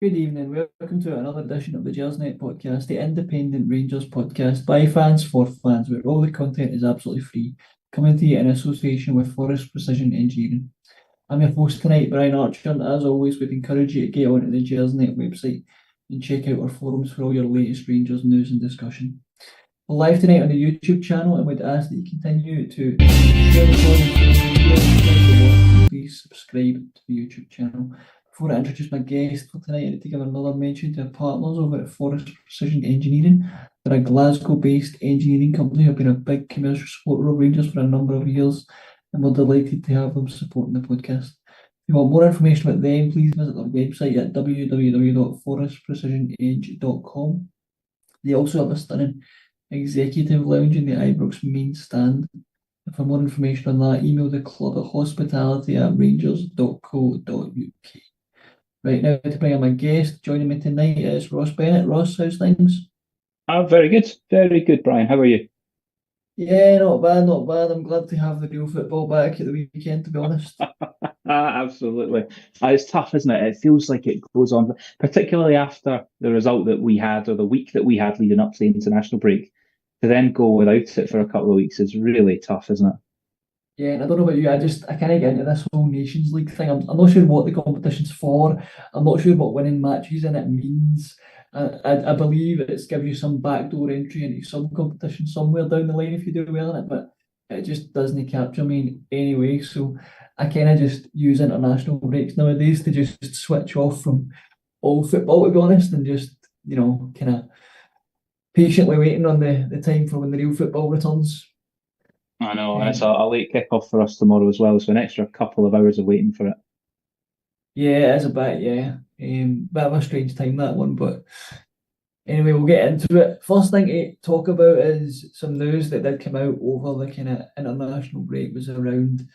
Good evening. Welcome to another edition of the Gersnet Podcast, the independent Rangers podcast by fans for fans, where all the content is absolutely free, coming to you in association with Forrest Precision Engineering. I'm your host tonight, Brian Archer, and as always, we'd encourage you to get onto the Gersnet website and check out our forums for all your latest Rangers news and discussion. We're live tonight on the YouTube channel, and we'd ask that you continue to share the podcast. Please subscribe to the YouTube channel. Before I introduce my guest for tonight, I need to give another mention to our partners over at Forrest Precision Engineering. They're a Glasgow-based engineering company who have been a big commercial supporter of Rangers for a number of years, and we're delighted to have them supporting the podcast. If you want more information about them, please visit their website at www.forestprecisionedge.com. They also have a stunning executive lounge in the Ibrox main stand. And for more information on that, email the club at hospitality@rangers.co.uk. Right now, to bring on my guest, joining me tonight is Ross Bennett. Ross, how's things? Very good. Very good, Brian. How are you? Yeah, not bad, not bad. I'm glad to have the real football back at the weekend, to be honest. Absolutely. It's tough, isn't it? It feels like it goes on, particularly after the result that we had, or the week that we had leading up to the international break. To then go without it for a couple of weeks is really tough, isn't it? Yeah, and I don't know about you, I kind of get into this whole Nations League thing. I'm not sure what the competition's for. I'm not sure what winning matches in it means. I believe it's give you some backdoor entry into some competition somewhere down the line if you do well in it, but it just doesn't capture me anyway. So I kind of just use international breaks nowadays to just switch off from all football, to be honest, and just, kind of patiently waiting on the time for when the real football returns. I know, and it's a late kick-off for us tomorrow as well, so an extra couple of hours of waiting for it. Yeah, it is a bit, yeah. Bit of a strange time, that one, but anyway, we'll get into it. First thing to talk about is some news that did come out over the kind of international break was around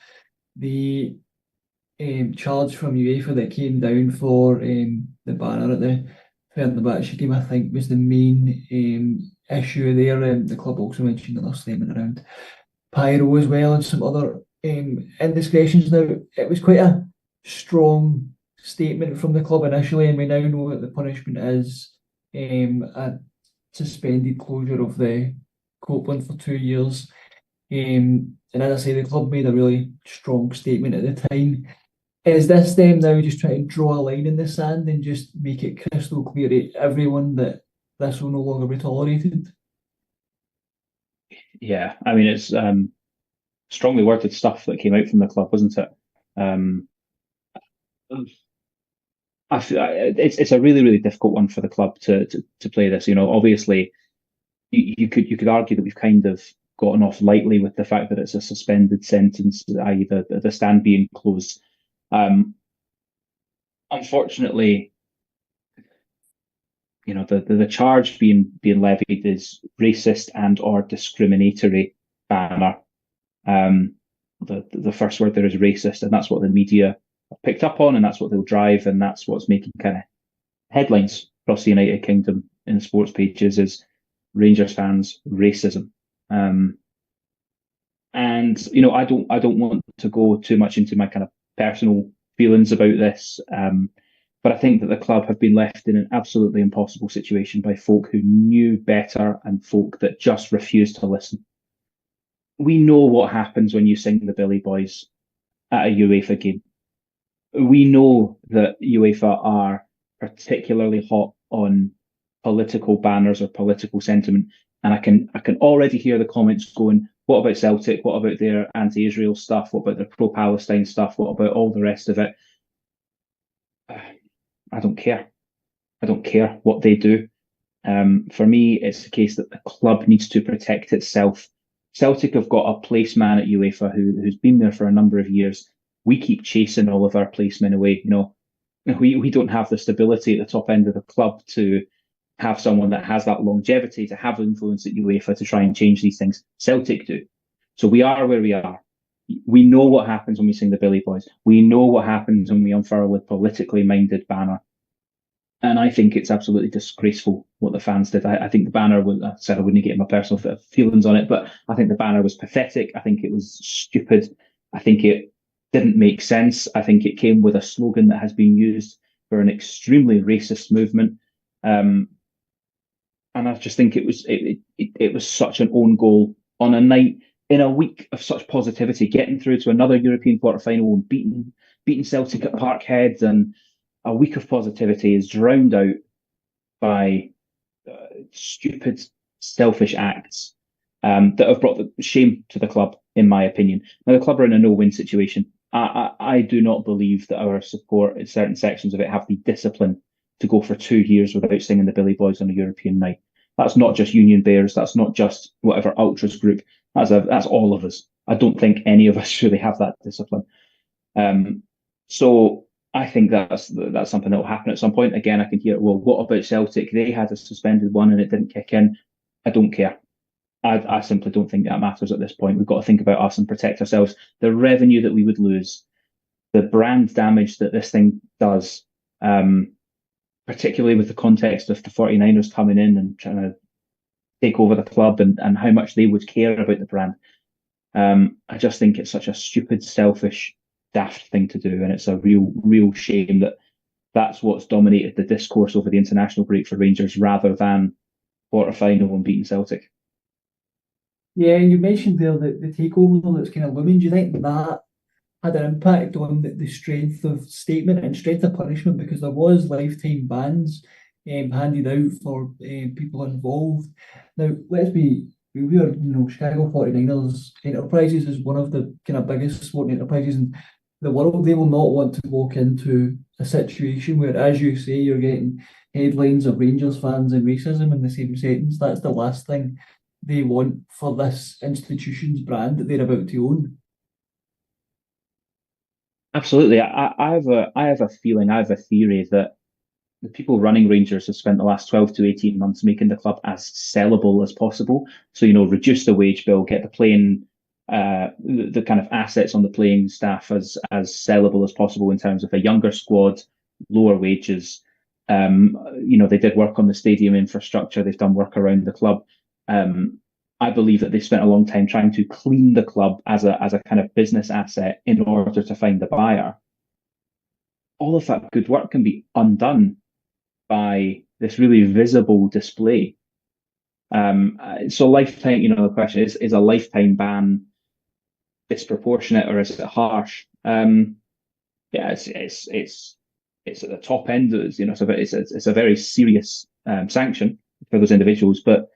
the charge from UEFA that came down for the banner at the Fenerbahce game, I think, was the main issue there. The club also mentioned in their statement around pyro as well and some other indiscretions. Now, it was quite a strong statement from the club initially, and we now know that the punishment is a suspended closure of the Copeland for 2 years. And as I say, the club made a really strong statement at the time. Is this them now just trying to draw a line in the sand and just make it crystal clear to everyone that this will no longer be tolerated? Yeah, I mean, it's strongly worded stuff that came out from the club, wasn't it? It's a really, really difficult one for the club to play this. Obviously, you could argue that we've kind of gotten off lightly with the fact that it's a suspended sentence, i.e. the stand being closed. Unfortunately, the charge being levied is racist and or discriminatory banner. The first word there is racist, and that's what the media have picked up on, and that's what they'll drive, and that's what's making kind of headlines across the United Kingdom in the sports pages is Rangers fans racism. And I don't want to go too much into my kind of personal feelings about this. But I think that the club have been left in an absolutely impossible situation by folk who knew better and folk that just refused to listen. We know what happens when you sing the Billy Boys at a UEFA game. We know that UEFA are particularly hot on political banners or political sentiment. And I can already hear the comments going, what about Celtic? What about their anti-Israel stuff? What about their pro-Palestine stuff? What about all the rest of it? I don't care. I don't care what they do. For me, it's the case that the club needs to protect itself. Celtic have got a placeman at UEFA who's been there for a number of years. We keep chasing all of our placemen away. We don't have the stability at the top end of the club to have someone that has that longevity, to have influence at UEFA to try and change these things. Celtic do. So we are where we are. We know what happens when we sing the Billy Boys. We know what happens when we unfurl a politically minded banner. And I think it's absolutely disgraceful what the fans did. I think the banner was, I said I wouldn't get my personal feelings on it, but I think the banner was pathetic. I think it was stupid. I think it didn't make sense. I think it came with a slogan that has been used for an extremely racist movement. And I just think it was such an own goal on a night in a week of such positivity, getting through to another European quarter final and beating Celtic at Parkhead, and a week of positivity is drowned out by stupid, selfish acts that have brought the shame to the club, in my opinion. Now, the club are in a no-win situation. I do not believe that our support in certain sections of it have the discipline to go for 2 years without singing the Billy Boys on a European night. That's not just Union Bears. That's not just whatever ultras group. That's all of us. I don't think any of us really have that discipline. So I think that's something that will happen at some point. Again, I can hear, well, what about Celtic? They had a suspended one and it didn't kick in. I don't care. I simply don't think that matters at this point. We've got to think about us and protect ourselves. The revenue that we would lose, the brand damage that this thing does, particularly with the context of the 49ers coming in and trying to take over the club, and how much they would care about the brand. I just think it's such a stupid, selfish, daft thing to do, and it's a real shame that that's what's dominated the discourse over the international break for Rangers, rather than quarter-final and beating Celtic. Yeah, and you mentioned there that the takeover that's kind of looming. Do you think that had an impact on the strength of statement and strength of punishment? Because there was lifetime bans handed out for people involved. Now, we are, Chicago 49ers Enterprises is one of the kind of biggest sporting enterprises in the world. They will not want to walk into a situation where, as you say, you're getting headlines of Rangers fans and racism in the same sentence. That's the last thing they want for this institution's brand that they're about to own. Absolutely. I have a feeling, I have a theory that the people running Rangers have spent the last 12 to 18 months making the club as sellable as possible. So, reduce the wage bill, get the playing, the kind of assets on the playing staff as sellable as possible in terms of a younger squad, lower wages. They did work on the stadium infrastructure. They've done work around the club. I believe that they've spent a long time trying to clean the club as a kind of business asset in order to find the buyer. All of that good work can be undone by this really visible display. So lifetime, the question is a lifetime ban disproportionate or is it harsh? It's at the top end. It's a very serious sanction for those individuals, but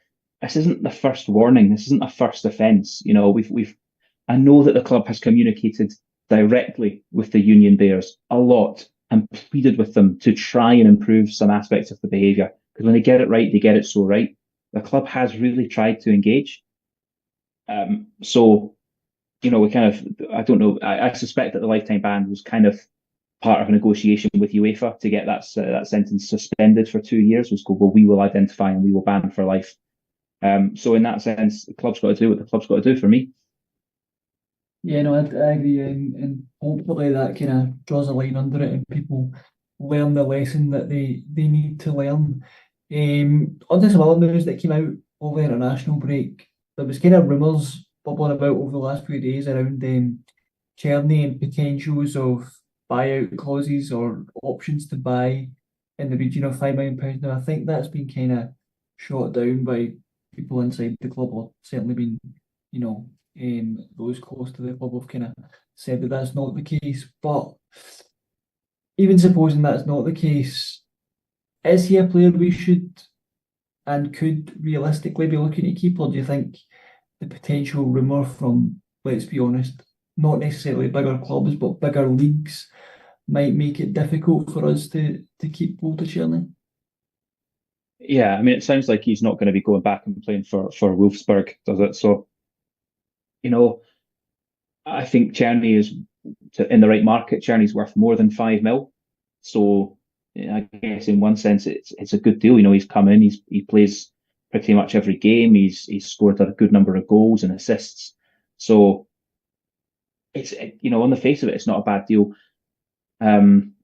this isn't the first warning. This isn't a first offence. I know that the club has communicated directly with the Union Bears a lot and pleaded with them to try and improve some aspects of the behaviour. Because when they get it right, they get it so right. The club has really tried to engage. We kind of, I don't know, I suspect that the lifetime ban was kind of part of a negotiation with UEFA to get that sentence suspended for 2 years. Was called, well, we will identify and we will ban for life. So in that sense, the club's got to do what the club's got to do for me. Yeah, no, I agree, and hopefully that kind of draws a line under it and people learn the lesson that they need to learn. On to some other news that came out over the international break. There was kind of rumours bubbling about over the last few days around Czerny and potentials of buyout clauses or options to buy in the region of £5 million. Now, I think that's been kind of shot down by people inside the club, or certainly been, those close to the club have kind of said that that's not the case. But even supposing that's not the case, is he a player we should and could realistically be looking to keep, or do you think the potential rumour from, let's be honest, not necessarily bigger clubs but bigger leagues might make it difficult for us to keep Walter Czerny? Yeah, I mean, it sounds like he's not going to be going back and playing for Wolfsburg, does it? So, I think Czerny is in the right market. Czerny's worth more than 5 mil. So, I guess in one sense, it's a good deal. He's come in, he plays pretty much every game. He's scored a good number of goals and assists. So, it's on the face of it, it's not a bad deal.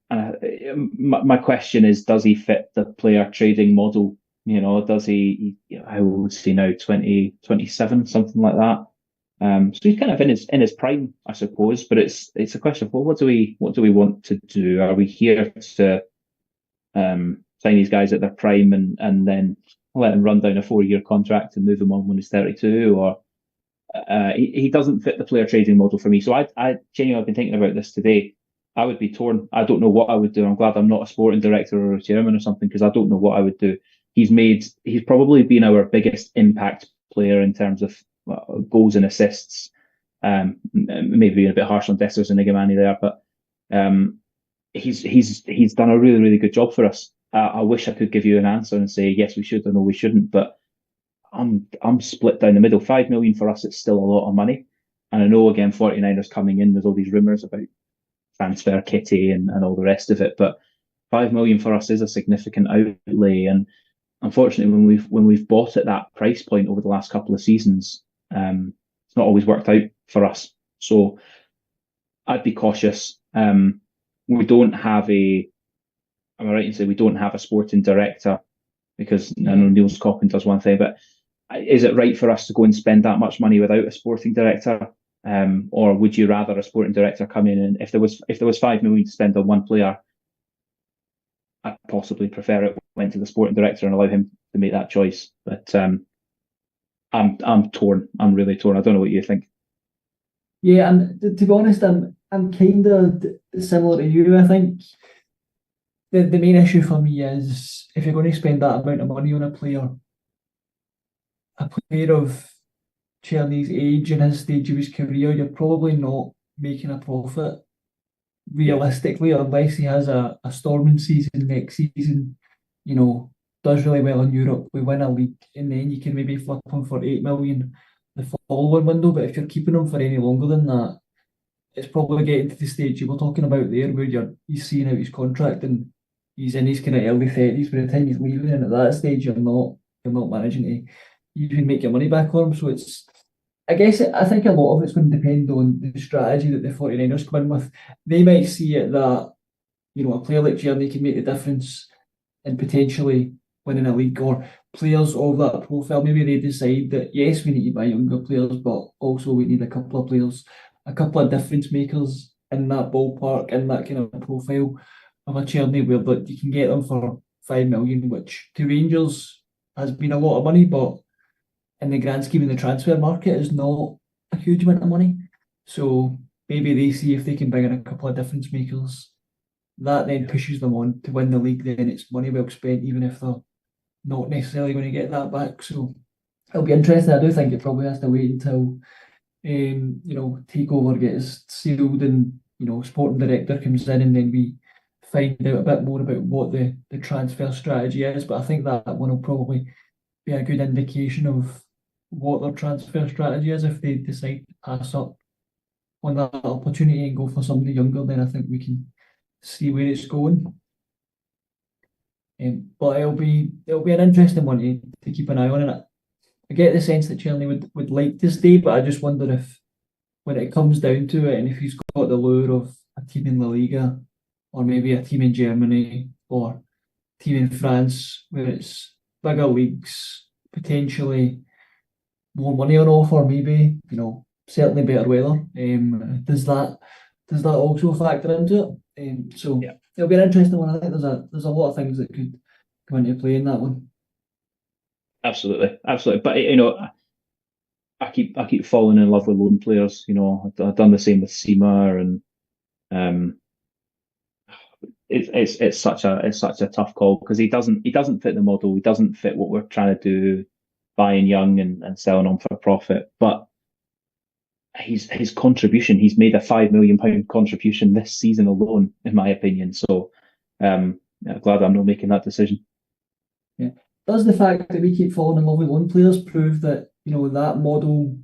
My question is, does he fit the player trading model? Does he? How old is he now? 27, something like that. So he's kind of in his prime, I suppose. But it's a question of, well, what do we want to do? Are we here to sign these guys at their prime and then let him run down a 4-year contract and move him on when he's 32, or he doesn't fit the player trading model for me. So I genuinely have been thinking about this today. I would be torn. I don't know what I would do. I'm glad I'm not a sporting director or a chairman or something, because I don't know what I would do. He's probably been our biggest impact player in terms of goals and assists. Maybe being a bit harsh on Dessers and Nigamani there, but he's done a really, really good job for us. I wish I could give you an answer and say yes we should or no we shouldn't, but I'm split down the middle. 5 million for us, it's still a lot of money. And I know again 49ers coming in, there's all these rumours about transfer kitty and all the rest of it, but 5 million for us is a significant outlay. And unfortunately, when we've bought at that price point over the last couple of seasons, it's not always worked out for us. So I'd be cautious. We don't have am I right in saying we don't have a sporting director? Because I know Niels Coppin does one thing, but is it right for us to go and spend that much money without a sporting director? Or would you rather a sporting director come in, and if there was 5 million to spend on one player, I'd possibly prefer it went to the sporting director and allow him to make that choice. But I'm torn. I'm really torn. I don't know what you think. Yeah, and to be honest, I'm kind of similar to you. I think the main issue for me is if you're going to spend that amount of money on a player of Czerny's age and his stage of his career, you're probably not making a profit realistically, unless he has a storming season next season, does really well in Europe, we win a league, and then you can maybe flip him for 8 million the following window. But if you're keeping him for any longer than that, it's probably getting to the stage you were talking about there, where he's seeing out his contract and he's in his kind of early 30s by the time he's leaving, and at that stage you're not managing to even make your money back on him. So I think a lot of it's going to depend on the strategy that the 49ers come in with. They might see it that, a player like Gersnet can make the difference in potentially winning a league, or players of that profile. Maybe they decide that, yes, we need to buy younger players, but also we need a couple of players, a couple of difference makers in that ballpark, in that kind of profile of a Gersnet, where you can get them for 5 million, which to Rangers has been a lot of money, but in the grand scheme of the transfer market is not a huge amount of money. So maybe they see if they can bring in a couple of difference makers, that then pushes them on to win the league. Then it's money well spent, even if they're not necessarily going to get that back. So it'll be interesting. I do think it probably has to wait until takeover gets sealed and sporting director comes in, and then we find out a bit more about what the transfer strategy is. But I think that one will probably be a good indication of what their transfer strategy is. If they decide to pass up on that opportunity and go for somebody younger, then I think we can see where it's going. But it'll be an interesting one to keep an eye on. And I get the sense that Czerny would like to stay, but I just wonder if, when it comes down to it, and if he's got the lure of a team in La Liga, or maybe a team in Germany, or a team in France, where it's bigger leagues, potentially more money on offer, maybe, certainly better weather. Does that also factor into it? So yeah, it'll be an interesting one. I think there's a lot of things that could come into play in that one. Absolutely. But I keep falling in love with loan players. I've done the same with Sima, and it's such a tough call, because he doesn't fit the model. He doesn't fit what we're trying to do, buying young and selling on for profit. But his contribution, he's made a £5 million contribution this season alone, in my opinion. So I'm glad I'm not making that decision. Yeah. Does the fact that we keep falling in love with loan players prove that that model,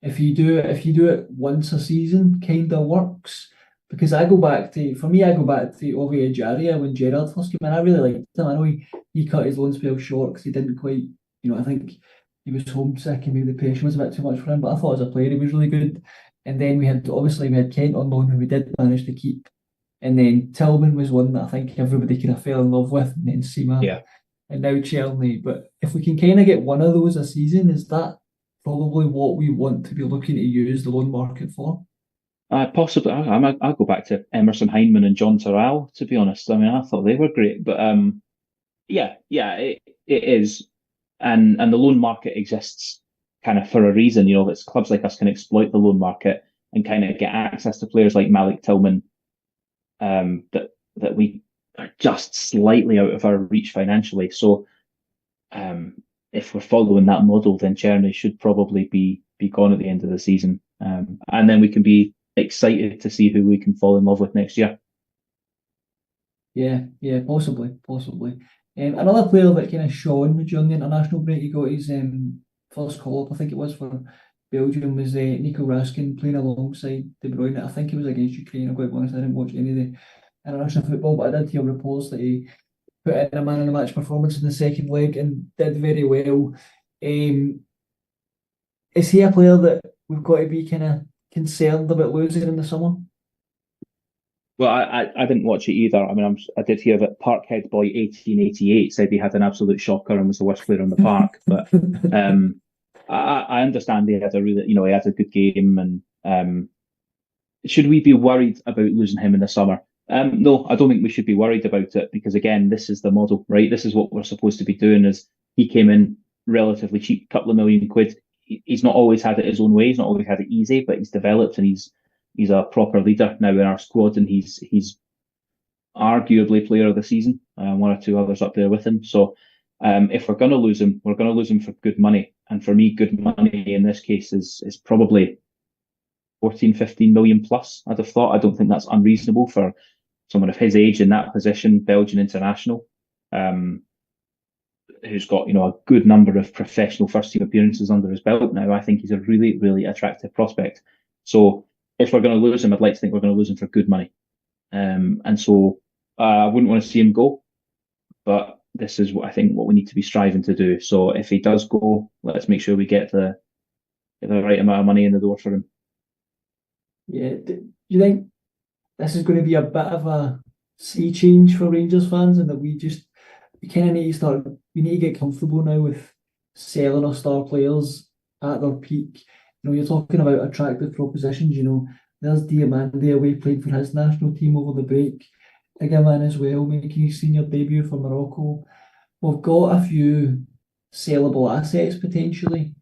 if you do it once a season, kind of works? Because I go back to Ovi Ejaria when Gerrard first came in. I really liked him. I know he cut his loan spell short because he didn't quite, I think he was homesick and maybe the pressure was a bit too much for him. But I thought as a player he was really good. And then we had Kent on loan, who we did manage to keep. And then Tillman was one that I think everybody kind of fell in love with. And then Sima. Yeah. And now Czerny. But if we can kind of get one of those a season, is that probably what we want to be looking to use the loan market for? Possibly, I'll go back to Emerson Hyndman and John Terrell, to be honest. I mean, I thought they were great, but yeah, it is, and the loan market exists kind of for a reason. It's clubs like us can exploit the loan market and kind of get access to players like Malik Tillman, that we are just slightly out of our reach financially. So, if we're following that model, then Cherny should probably be gone at the end of the season, and then we can be excited to see who we can fall in love with next year. Yeah, possibly. Another player that kind of shone during the international break, he got his first call up, I think it was for Belgium, was Nico Raskin playing alongside De Bruyne. I think it was against Ukraine. I'm quite honest, I didn't watch any of the international football, but I did hear reports that he put in a man of the match performance in the second leg and did very well. Is he a player that we've got to be kind of concerned about losing in the summer? Well, I didn't watch it either. I mean, I did hear that Parkhead Boy 1888 said he had an absolute shocker and was the worst player on the park. But I understand he had he had a good game. And should we be worried about losing him in the summer? No, I don't think we should be worried about it because again, this is the model, right? This is what we're supposed to be doing. Is he came in relatively cheap, couple of million quid. He's not always had it his own way. He's not always had it easy, but he's developed and he's a proper leader now in our squad, and he's arguably player of the season. One or two others up there with him. So if we're going to lose him, we're going to lose him for good money. And for me, good money in this case is probably 14, 15 million plus. I'd have thought. I don't think that's unreasonable for someone of his age in that position, Belgian international, who's got a good number of professional first team appearances under his belt now. I think he's a really, really attractive prospect. So if we're going to lose him, I'd like to think we're going to lose him for good money. And so I wouldn't want to see him go, but this is what we need to be striving to do. So if he does go, let's make sure we get the right amount of money in the door for him. Yeah. Do you think this is going to be a bit of a sea change for Rangers fans, and that we kind of need to get comfortable now with selling our star players at their peak? You're talking about attractive propositions. There's Diamande away playing for his national team over the break. Igaman as well, making his senior debut for Morocco. We've got a few sellable assets potentially.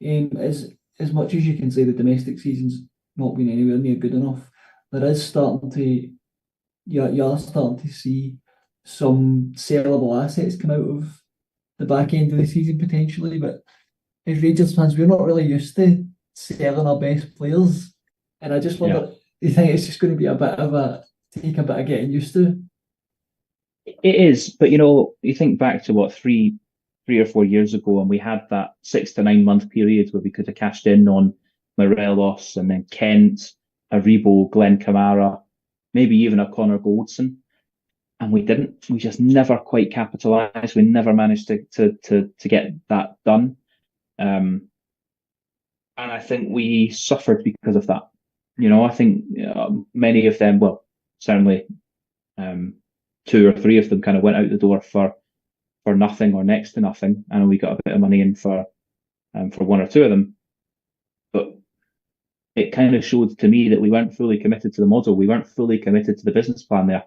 As much as you can say the domestic season's not been anywhere near good enough, there is you're starting to see some sellable assets come out of the back end of the season potentially. But as Rangers fans, we're not really used to selling our best players, and I just wonder, do you think it's just going to be a bit of take a bit of getting used to? It is, but you think back to what 3 or 4 years ago, and we had that 6 to 9 month period where we could have cashed in on Morelos and then Kent, Aribo, Glenn Kamara, maybe even a Connor Goldson, and we didn't. We just never quite capitalised. We never managed to get that done. And I think we suffered because of that. I think many of them, well, certainly 2 or 3 of them kind of went out the door for nothing or next to nothing. And we got a bit of money in for 1 or 2 of them. But it kind of showed to me that we weren't fully committed to the model. We weren't fully committed to the business plan there.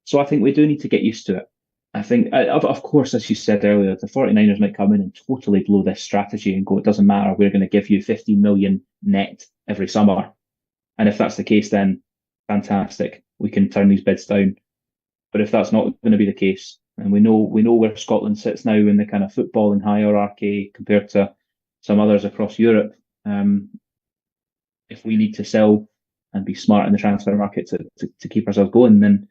So I think we do need to get used to it. I think, of course, as you said earlier, the 49ers might come in and totally blow this strategy and go, it doesn't matter, we're going to give you 15 million net every summer. And if that's the case, then fantastic, we can turn these bids down. But if that's not going to be the case, and we know where Scotland sits now in the kind of footballing hierarchy compared to some others across Europe, if we need to sell and be smart in the transfer market to keep ourselves going, then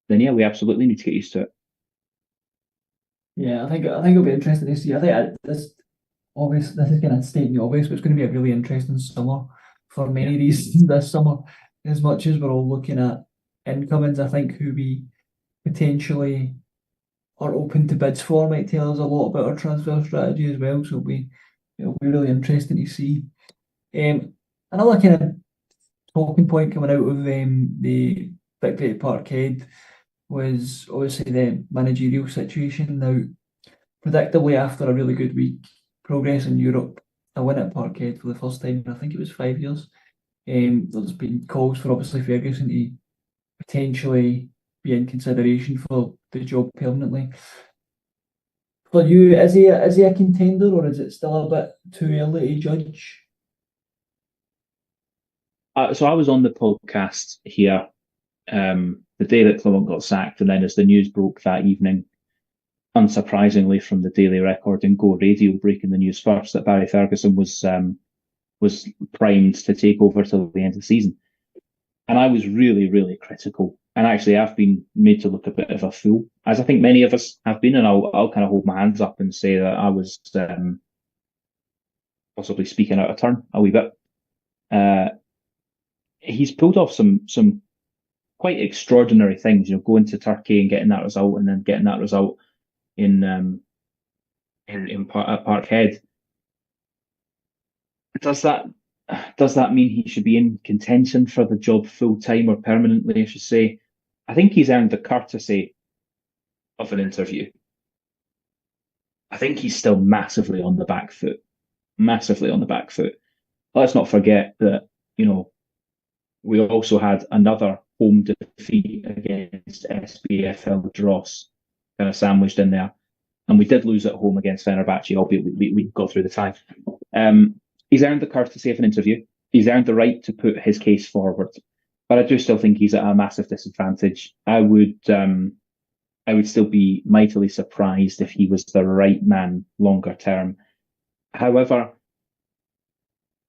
yeah, we absolutely need to get used to it. Yeah, I think it'll be interesting to see. I think this is kind of stating the obvious, but it's going to be a really interesting summer for many reasons this summer. As much as we're all looking at incomings, I think who we potentially are open to bids for might tell us a lot about our transfer strategy as well. So it'll be really interesting to see. Another kind of talking point coming out of the victory at Parkhead was obviously the managerial situation. Now, predictably, after a really good week, progress in Europe, a win at Parkhead for the first time in I think it was 5 years, There's been calls for obviously Ferguson to potentially be in consideration for the job permanently. For you, is he a contender, or is it still a bit too early to judge? So I was on the podcast here the day that Clement got sacked, and then as the news broke that evening, unsurprisingly from the Daily Record and Go Radio breaking the news first that Barry Ferguson was primed to take over till the end of the season. And I was really, really critical. And actually, I've been made to look a bit of a fool, as I think many of us have been. And I'll kind of hold my hands up and say that I was possibly speaking out of turn a wee bit. He's pulled off some quite extraordinary things, going to Turkey and getting that result, and then getting that result in at Parkhead. Does that mean he should be in contention for the job full time or permanently, I should say? I think he's earned the courtesy of an interview. I think he's still massively on the back foot. Massively on the back foot. Let's not forget that, we also had another home defeat against SPFL Dross kind of sandwiched in there. And we did lose at home against Fenerbahce, albeit we got through the tie. He's earned the courtesy of an interview. He's earned the right to put his case forward. But I do still think he's at a massive disadvantage. I would still be mightily surprised if he was the right man longer term. However,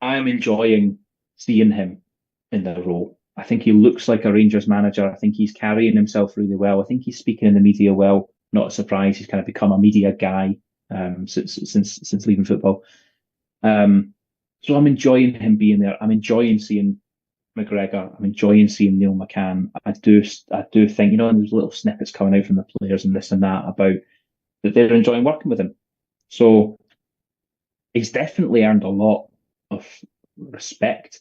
I'm enjoying seeing him in the role. I think he looks like a Rangers manager. I think he's carrying himself really well. I think he's speaking in the media well. Not a surprise. He's kind of become a media guy since leaving football. So I'm enjoying him being there. I'm enjoying seeing McGregor. I'm enjoying seeing Neil McCann. I do think, and there's little snippets coming out from the players and this and that about that they're enjoying working with him. So he's definitely earned a lot of respect.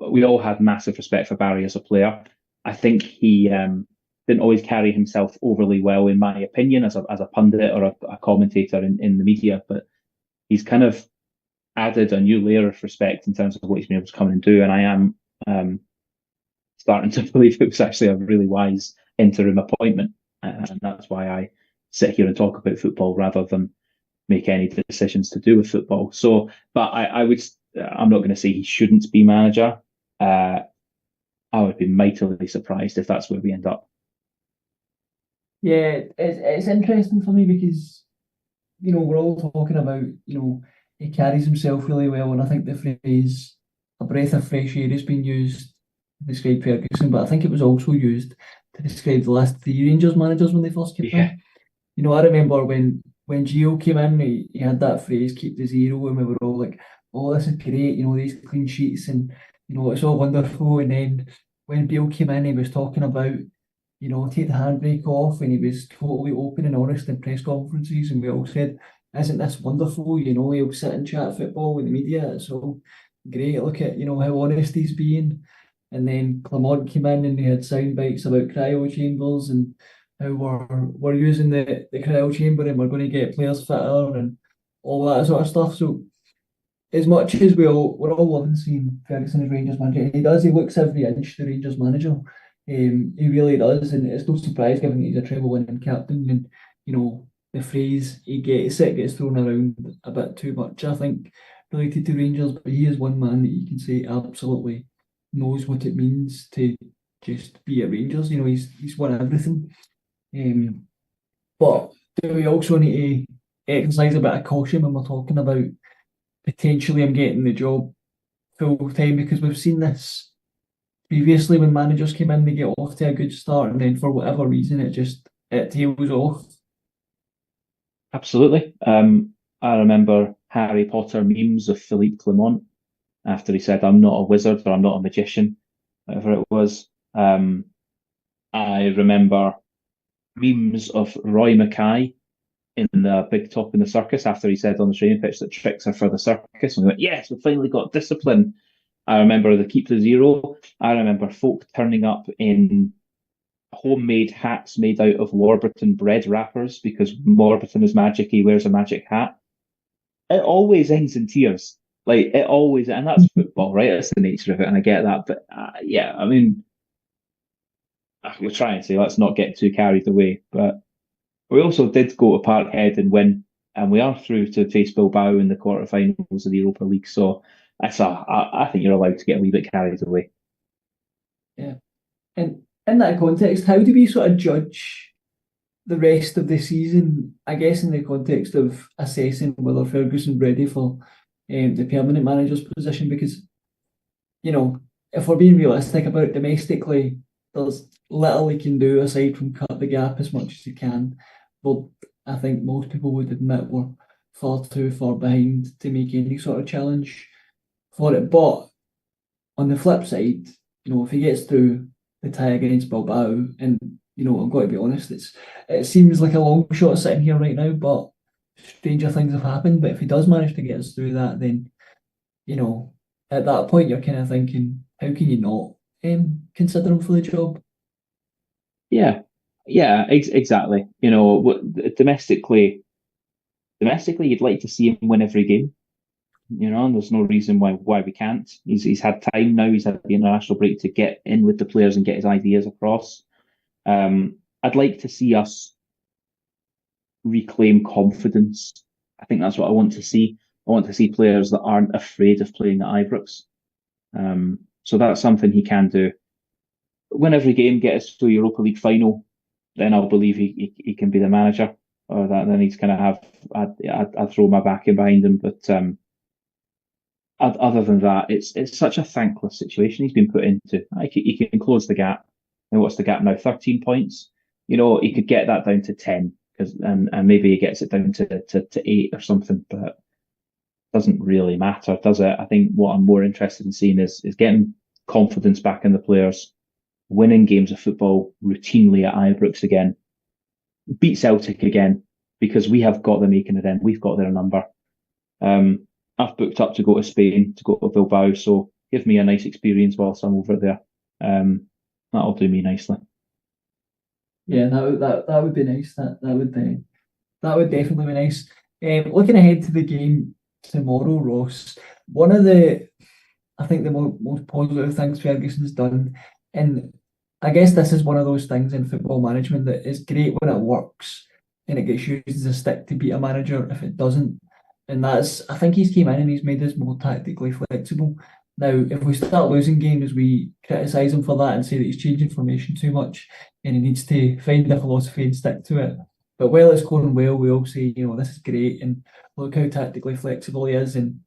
We all had massive respect for Barry as a player. I think he didn't always carry himself overly well, in my opinion, as a pundit or a commentator in the media, but he's kind of added a new layer of respect in terms of what he's been able to come and do. And I am starting to believe it was actually a really wise interim appointment. And that's why I sit here and talk about football rather than make any decisions to do with football. So, but I'm not going to say he shouldn't be manager. I would be mightily surprised if that's where we end up. Yeah, it's interesting for me because, we're all talking about, he carries himself really well, and I think the phrase "a breath of fresh air" has been used to describe Ferguson, but I think it was also used to describe the last three Rangers managers when they first came in. I remember when Gio came in, he had that phrase "keep the zero," and we were all like, "Oh, this is great," these clean sheets, and it's all wonderful. And then when Bill came in, he was talking about, take the handbrake off, and he was totally open and honest in press conferences, and we all said, "Isn't this wonderful?" He'll sit and chat football with the media. It's all great. Look at, how honest he's being. And then Clement came in and he had sound bites about cryo chambers and how we're using the cryo chamber and we're going to get players fitter and all that sort of stuff. So as much as we're all loving seeing Ferguson as Rangers manager, he looks every inch the Rangers manager. He really does, and it's no surprise given he's a treble winning captain, and the phrase he gets thrown around a bit too much, I think, related to Rangers, but he is one man that you can say absolutely knows what it means to just be at Rangers. He's won everything. But do we also need to exercise a bit of caution when we're talking about potentially him getting the job full time, because we've seen this previously when managers came in, they get off to a good start and then for whatever reason it tails off. Absolutely. I remember Harry Potter memes of Philippe Clement after he said, "I'm not a wizard," or "I'm not a magician," whatever it was. I remember memes of Roy Mackay in the Big Top in the Circus after he said on the training pitch that tricks are for the circus. And we went, "Yes, we finally got discipline." I remember the keep to zero. I remember folk turning up in homemade hats made out of Warburton bread wrappers because Warburton is magic. He wears a magic hat. It always ends in tears. Like it always, and that's football, right? That's the nature of it, and I get that. But yeah, I mean, we're trying to say let's not get too carried away. But we also did go to Parkhead and win, and we are through to face Bilbao in the quarterfinals of the Europa League. So I think you're allowed to get a wee bit carried away. Yeah. And in that context, how do we sort of judge the rest of the season? I guess in the context of assessing whether Ferguson's ready for the permanent manager's position, because if we're being realistic about it, domestically, there's little he can do aside from cut the gap as much as he can. But I think most people would admit we're far too far behind to make any sort of challenge for it. But on the flip side, if he gets through the tie against Bilbao, and I've got to be honest, it seems like a long shot sitting here right now, but stranger things have happened. But if he does manage to get us through that, then at that point you're kind of thinking, how can you not consider him for the job? Yeah, yeah, exactly. Domestically, you'd like to see him win every game. And there's no reason why we can't. He's had time now. He's had the international break to get in with the players and get his ideas across. I'd like to see us reclaim confidence. I think that's what I want to see. I want to see players that aren't afraid of playing at Ibrox. So that's something he can do. Win every game, get us to a Europa League final, then I'll believe he can be the manager. Or that then he's going to have. I'd throw my back in behind him, but other than that, it's such a thankless situation he's been put into. He can close the gap. And what's the gap now? 13 points. He could get that down to 10, and maybe he gets it down to 8 or something, but it doesn't really matter, does it? I think what I'm more interested in seeing is getting confidence back in the players, winning games of football routinely at Ibrox again, beat Celtic again, because we have got the making of them. We've got their number. I've booked up to go to Spain, to go to Bilbao, so give me a nice experience whilst I'm over there. That'll do me nicely. Yeah, that would be nice. That would definitely be nice. Looking ahead to the game tomorrow, Ross, one of I think the most positive things Ferguson's done, and I guess this is one of those things in football management that is great when it works and it gets used as a stick to beat a manager if it doesn't. And I think he's came in and he's made us more tactically flexible. Now, if we start losing games, we criticise him for that and say that he's changing formation too much and he needs to find a philosophy and stick to it. But while it's going well, we all say, this is great and look how tactically flexible he is. And,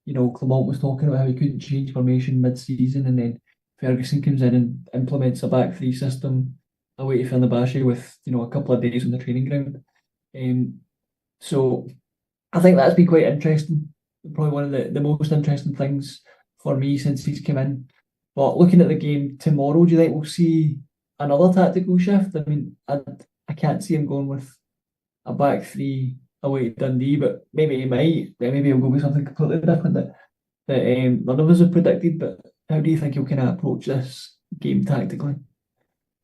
Clement was talking about how he couldn't change formation mid-season, and then Ferguson comes in and implements a back three system away to Fenerbahce with, a couple of days on the training ground. So I think that's been quite interesting. Probably one of the most interesting things for me since he's come in. But looking at the game tomorrow, do you think we'll see another tactical shift? I mean, I can't see him going with a back three away to Dundee, but maybe he might. Maybe he'll go with something completely different that none of us have predicted. But how do you think he'll kind of approach this game tactically?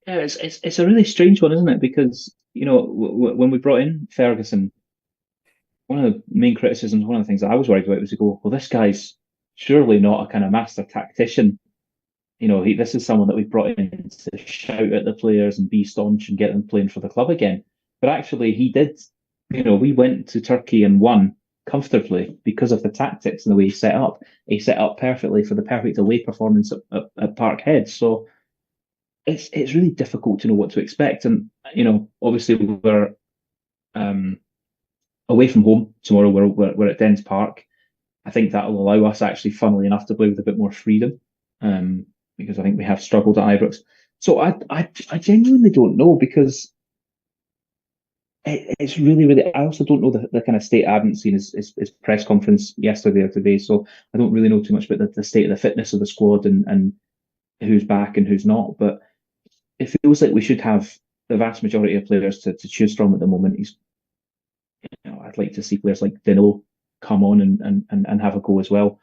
Yeah, it's a really strange one, isn't it? Because when we brought in Ferguson, one of the main criticisms, one of the things that I was worried about was to go, well, this guy's surely not a kind of master tactician. This is someone that we brought in to shout at the players and be staunch and get them playing for the club again. But actually, he did. We went to Turkey and won comfortably because of the tactics and the way he set up. He set up perfectly for the perfect away performance at Parkhead. So it's really difficult to know what to expect. And obviously we're away from home tomorrow. We're at Dens Park. I think that will allow us actually, funnily enough, to play with a bit more freedom, because I think we have struggled at Ibrox. So I genuinely don't know, because it's really, really. I also don't know the kind of state. I haven't seen his press conference yesterday or today, so I don't really know too much about the state of the fitness of the squad and who's back and who's not. But it feels like we should have the vast majority of players to choose from at the moment. I'd like to see players like Danilo come on and have a go as well.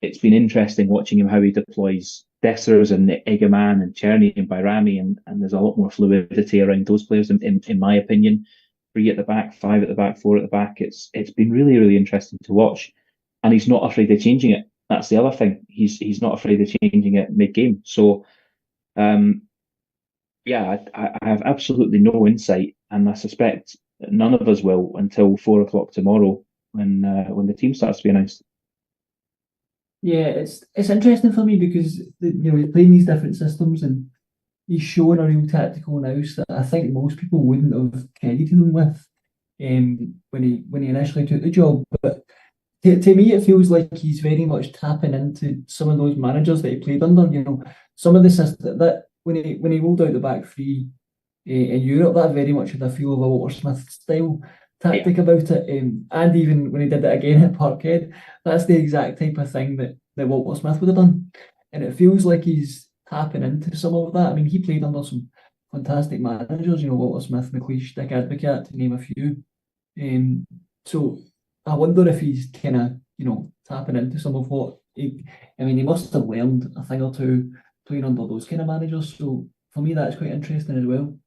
It's been interesting watching him, how he deploys Dessers and Egeman and Czerny and Bayrami, and there's a lot more fluidity around those players in my opinion. 3 at the back, 5 at the back, 4 at the back. It's been really, really interesting to watch. and he's not afraid of changing it. That's the other thing. He's not afraid of changing it mid-game. So, yeah, I have absolutely no insight, and I suspect none of us will until 4 o'clock tomorrow when the team starts to be announced. Yeah, it's interesting for me because he's playing these different systems and he's showing a real tactical nous that I think most people wouldn't have credited him with when he initially took the job. But to me, it feels like he's very much tapping into some of those managers that he played under. Some of the systems that when he rolled out the back three in Europe, that very much had a feel of a Walter Smith style tactic about it. And even when he did it again at Parkhead, that's the exact type of thing that Walter Smith would have done. And it feels like he's tapping into some of that. I mean, he played under some fantastic managers, Walter Smith, McLeish, Dick Advocaat, to name a few. So I wonder if he's kind of, tapping into some of what he must have learned a thing or two playing under those kind of managers. So for me, that's quite interesting as well.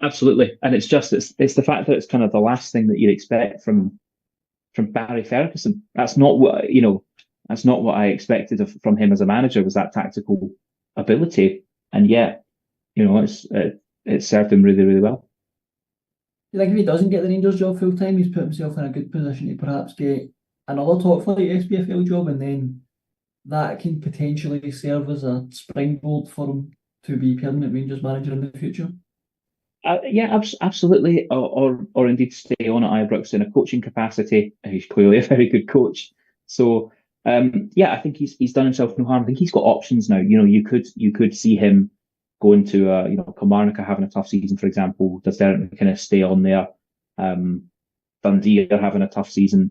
Absolutely, and it's the fact that it's kind of the last thing that you'd expect from Barry Ferguson. That's not what That's not what I expected from him as a manager. Was that tactical ability, and yet it served him really, really well. You think if he doesn't get the Rangers job full time, he's put himself in a good position to perhaps get another top flight SPFL job, and then that can potentially serve as a springboard for him to be permanent Rangers manager in the future? Yeah, absolutely. Or indeed stay on at Ibrox in a coaching capacity. He's clearly a very good coach. So yeah, I think he's done himself no harm. I think he's got options now. You could see him going to Kilmarnock having a tough season, for example. Does Derek kind of stay on there? Dundee are having a tough season.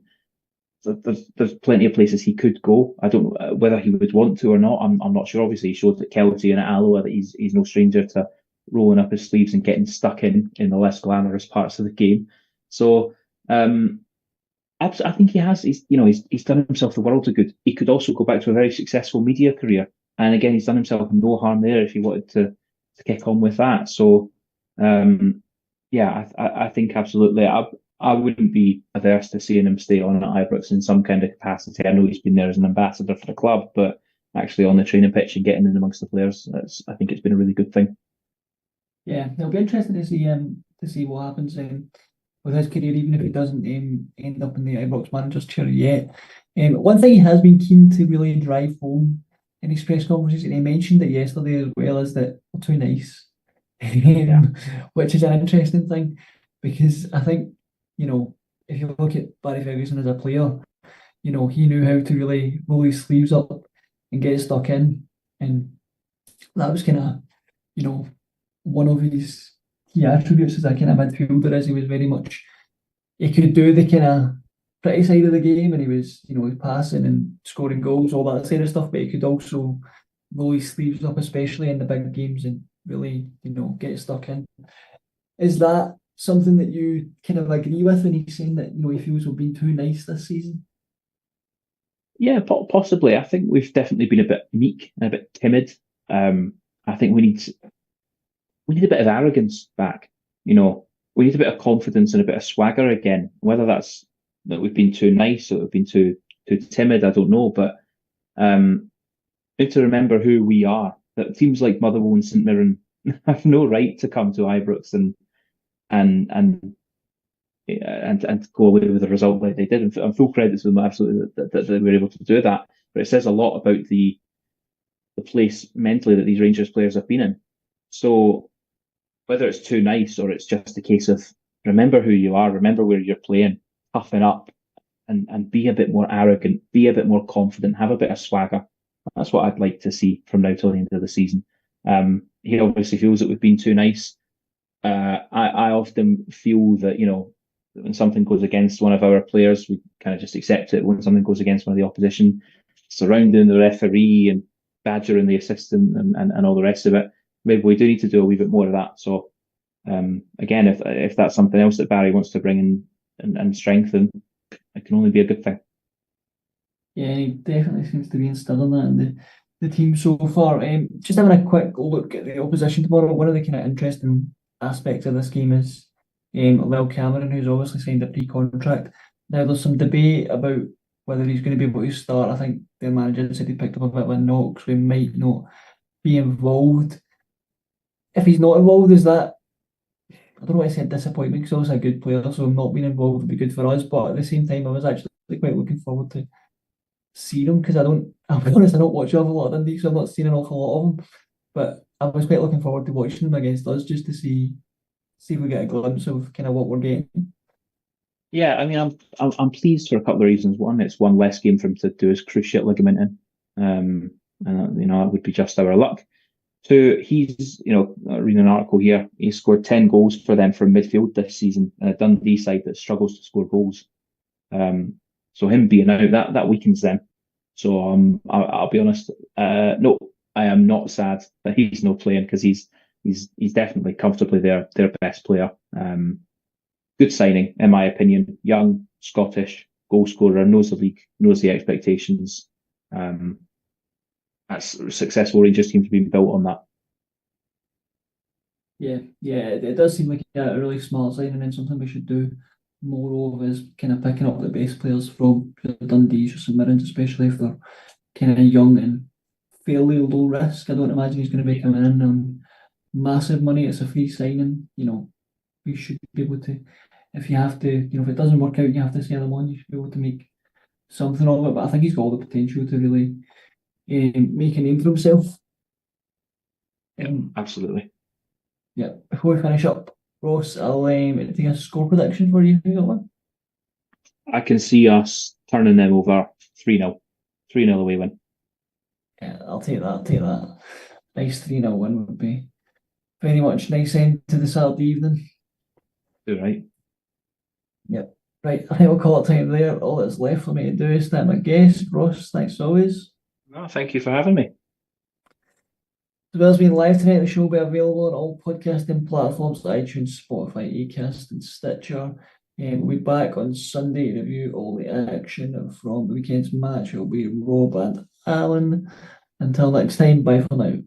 There's plenty of places he could go. I don't know whether he would want to or not. I'm not sure. Obviously, he showed at Kelty and at Alloa that he's no stranger to rolling up his sleeves and getting stuck in the less glamorous parts of the game. So I think he has. He's done himself the world of good. He could also go back to a very successful media career, and again, he's done himself no harm there if he wanted to kick on with that. So yeah, I think absolutely. I wouldn't be averse to seeing him stay on at Ibrox in some kind of capacity. I know he's been there as an ambassador for the club, but actually on the training pitch and getting in amongst the players, I think it's been a really good thing. Yeah, it'll be interesting to see what happens with his career, even if he doesn't end up in the Ibrox manager's chair yet. One thing he has been keen to really drive home in his press conferences, and he mentioned it yesterday as well, is that we're too nice, which is an interesting thing because I think, if you look at Barry Ferguson as a player, he knew how to really roll his sleeves up and get stuck in, and that was kind of, one of his key attributes as a kind of midfielder. Is he was very much, he could do the kind of pretty side of the game, and he was, passing and scoring goals, all that sort of stuff, but he could also roll his sleeves up, especially in the big games, and really, get stuck in. Is that something that you kind of agree with when he's saying that, he feels we've been too nice this season? Yeah, possibly. I think we've definitely been a bit meek and a bit timid. I think we need a bit of arrogance back. We need a bit of confidence and a bit of swagger again. Whether that's that we've been too nice or we've been too timid, I don't know. But we need to remember who we are. That teams like Motherwell and St Mirren have no right to come to Ibrox and go away with a result like they did. And full credit to them, absolutely, that they were able to do that. But it says a lot about the place mentally that these Rangers players have been in. So whether it's too nice or it's just a case of remember who you are, remember where you're playing, toughen up and be a bit more arrogant, be a bit more confident, have a bit of swagger. That's what I'd like to see from now till the end of the season. He obviously feels that we've been too nice. I often feel that, when something goes against one of our players, we kind of just accept it. When something goes against one of the opposition, surrounding the referee and badgering the assistant and all the rest of it, maybe we do need to do a wee bit more of that. So again, if that's something else that Barry wants to bring in and strengthen, it can only be a good thing. Yeah, he definitely seems to be instilling that in the team so far. Just having a quick look at the opposition tomorrow, one of the kind of interesting aspects of this game is Lyle Cameron, who's obviously signed a pre-contract. Now there's some debate about whether he's going to be able to start. I think their manager said he picked up a bit of a knock, so he might not be involved. If he's not involved, is that, I don't know why I said disappointment, because he's also a good player, so him not being involved would be good for us. But at the same time, I was actually quite looking forward to seeing him, because I'll be honest, I don't watch an awful lot of Dundee, so I've not seen an awful lot of them. But I was quite looking forward to watching him against us, just to see if we get a glimpse of kind of what we're getting. Yeah, I mean, I'm pleased for a couple of reasons. One, it's one less game for him to do his cruciate ligament in, and that would be just our luck. Two, he's reading an article here. He scored 10 goals for them from midfield this season. A Dundee side that struggles to score goals. So him being out that weakens them. So I'll be honest. No, I am not sad that he's not playing, because he's definitely comfortably their best player. Good signing, in my opinion. Young, Scottish, goal scorer, knows the league, knows the expectations. That's a successful Rangers team to be built on that. Yeah, it does seem like a really smart signing, and something we should do more of is kind of picking up the best players from Dundee's or St Mirren's, especially if they're kind of young and fairly low risk. I don't imagine he's going to be coming in on massive money. It's a free signing. We should be able to, if you have to, if it doesn't work out, you have to sell him on. You should be able to make something of it. But I think he's got all the potential to really make a name for himself. Absolutely. Yeah. Before we finish up, Ross, I'll take a score prediction for you. You got one? I can see us turning them over 3-0. 3-0 away win. Yeah, I'll take that. Nice 3-0 win would be very much nice end to the Saturday evening. All right. Yep. Right, I think we'll call it time there. All that's left for me to do is thank my guest, Ross. Thanks as always. No, thank you for having me. As well as being live tonight, the show will be available on all podcasting platforms, iTunes, Spotify, Acast, and Stitcher. We'll be back on Sunday to review all the action from the weekend's match. It'll be Rob and Alan. Until next time, bye for now.